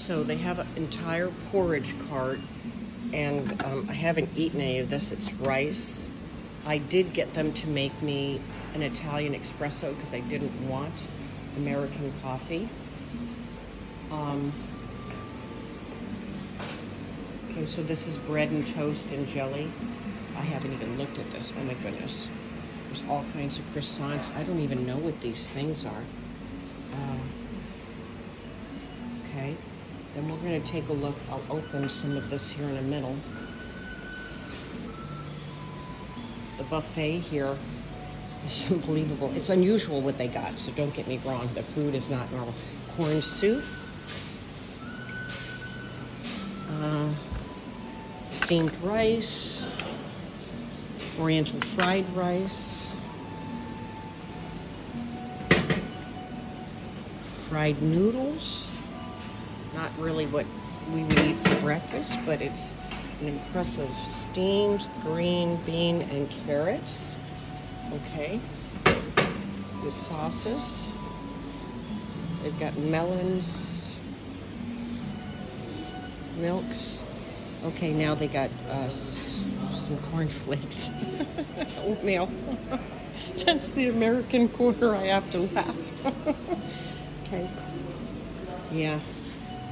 So they have an entire porridge cart, and I haven't eaten any of this. It's rice. I did get them to make me an Italian espresso because I didn't want American coffee. Okay, so this is bread and toast and jelly. I haven't even looked at this. Oh my goodness. There's all kinds of croissants. I don't even know what these things are. Okay, then we're going to take a look. I'll open some of this here in a minute. The buffet here is unbelievable. It's unusual what they got, so don't get me wrong. The food is not normal. Corn soup. Steamed rice. Oriental fried rice. Fried noodles. Not really what we would eat for breakfast, but it's an impressive steamed green bean and carrots. Okay. With sauces. They've got melons, milks. Okay, now they got some cornflakes. Oatmeal. That's the American corner. I have to laugh. Okay. Yeah.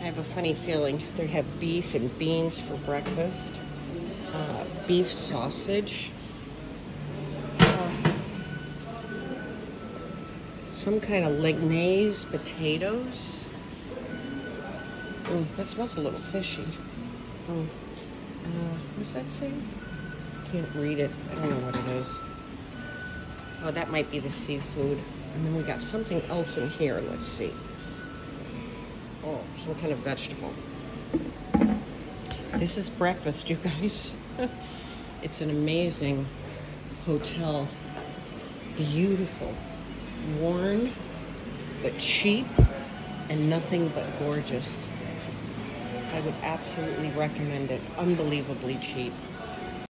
I have a funny feeling. They have beef and beans for breakfast. Beef sausage. Some kind of lignaise potatoes. That smells a little fishy. What does that say? Can't read it. I don't know what it is. Oh, that might be the seafood. And then we got something else in here. Let's see. Oh, some kind of vegetable. This is breakfast, you guys. It's an amazing hotel. Beautiful. Worn, but cheap, and nothing but gorgeous. I would absolutely recommend it. Unbelievably cheap.